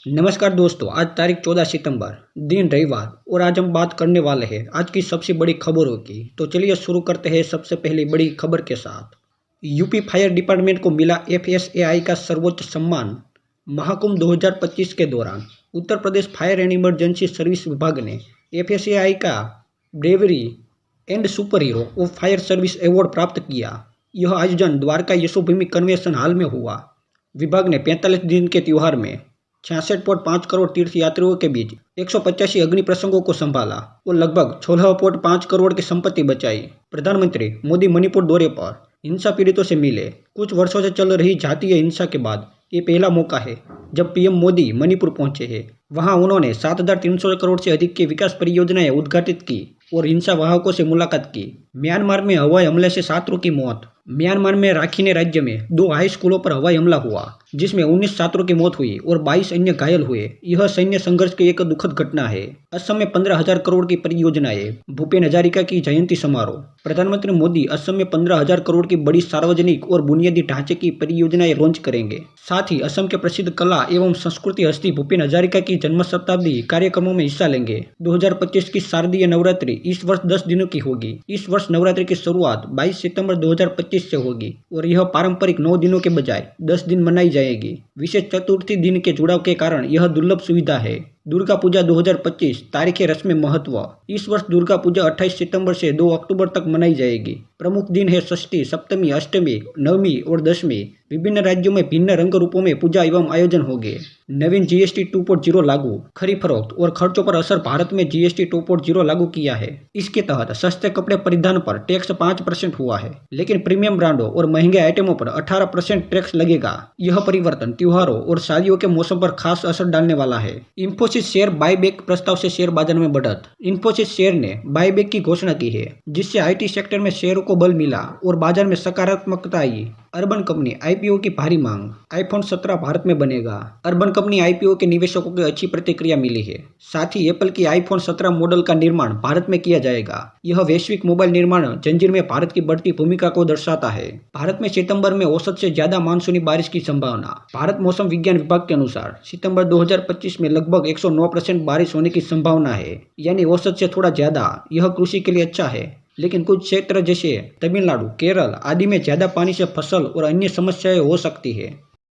नमस्कार दोस्तों, आज तारीख 14 सितंबर, दिन रविवार और आज हम बात करने वाले हैं आज की सबसे बड़ी खबरों की। तो चलिए शुरू करते हैं सबसे पहली बड़ी खबर के साथ। यूपी फायर डिपार्टमेंट को मिला एफएसएआई का सर्वोच्च सम्मान। महाकुंभ 2025 के दौरान Uttar Pradesh fire and emergency service विभाग ने एफएसएआई का bravery and super hero of fire service award प्राप्त किया। यह आयोजन द्वारका यशोभूमि कन्वेंशन हॉल में हुआ। विभाग ने 45 दिन के त्यौहार में 66.5 करोड़ तीर्थ यात्रियों के बीच 185 अग्नि प्रसंगों को संभाला और लगभग 16.5 करोड़ की संपत्ति बचाई। प्रधानमंत्री मोदी मणिपुर दौरे पर हिंसा पीड़ितों से मिले। कुछ वर्षों से चल रही जातीय हिंसा के बाद ये पहला मौका है जब पीएम मोदी मणिपुर पहुंचे हैं। वहां उन्होंने 7,300 करोड़ से अधिक की विकास परियोजनाएं उद्घाटित की और हिंसा वाहकों से मुलाकात की। म्यांमार में हवाई हमले से छात्रों की मौत। म्यांमार में राखीने राज्य में 2 हाई स्कूलों पर हवाई हमला हुआ जिसमें 19 छात्रों की मौत हुई और 22 अन्य घायल हुए। यह सैन्य संघर्ष की एक दुखद घटना है। असम में 15,000 करोड़ की परियोजनाएं। भूपेन हजारिका की जयंती समारोह। प्रधानमंत्री मोदी असम में 15,000 करोड़ की बड़ी सार्वजनिक और बुनियादी ढांचे की परियोजनाएं लॉन्च करेंगे। साथ ही असम के प्रसिद्ध कला एवं संस्कृति हस्ती भूपेन हजारिका की जन्म शताब्दी कार्यक्रमों में हिस्सा लेंगे। 2025 की शारदीय नवरात्रि इस वर्ष 10 दिनों की होगी। इस वर्ष नवरात्रि की शुरुआत 22 सितंबर 2025 से होगी और यह पारंपरिक 9 दिनों के बजाय 10 दिन मनाई जाएगी। विशेष चतुर्थी दिन के जुड़ाव के कारण यह दुर्लभ सुविधा है। दुर्गा पूजा 2025 तारीखें रस्में महत्व। इस वर्ष दुर्गा पूजा 28 सितंबर से 2 अक्टूबर तक मनाई जाएगी। प्रमुख दिन है षष्ठी, सप्तमी, अष्टमी, नवमी और दशमी। विभिन्न राज्यों में भिन्न रंग रूपों में पूजा एवं आयोजन होंगे। नवीन जीएसटी 2.0 लागू। खरीद फरोख्त और खर्चों पर असर। भारत में जीएसटी 2.0 लागू किया है। इसके तहत सस्ते कपड़े परिधान पर टैक्स 5% हुआ है, लेकिन प्रीमियम ब्रांडों और महंगे आइटमों पर 18% टैक्स लगेगा। यह परिवर्तन त्योहारों और शादियों के मौसम पर खास असर डालने वाला है। इंफोसिस शेयर बायबैक प्रस्ताव से शेयर बाजार में बढ़त। इंफोसिस शेयर ने बायबैक की घोषणा की है जिससे आईटी सेक्टर में शेयरों को बल मिला और बाजार में सकारात्मकता आई। अर्बन कंपनी आईपीओ की भारी मांग। आईफोन 17 भारत में बनेगा। अर्बन कंपनी आईपीओ के निवेशकों की अच्छी प्रतिक्रिया मिली है। साथ ही एप्पल की आईफोन 17 मॉडल का निर्माण भारत में किया जाएगा। यह वैश्विक मोबाइल निर्माण जंजीर में भारत की बढ़ती भूमिका को दर्शाता है। भारत में सितंबर में औसत से ज्यादा मानसूनी बारिश की संभावना। भारत मौसम विज्ञान विभाग के अनुसार सितंबर 2025 में लगभग 109% बारिश होने की संभावना है, यानी औसत से थोड़ा ज्यादा। यह कृषि के लिए अच्छा है, लेकिन कुछ क्षेत्र जैसे तमिलनाडु, केरल आदि में ज्यादा पानी से फसल और अन्य समस्याएं हो सकती है।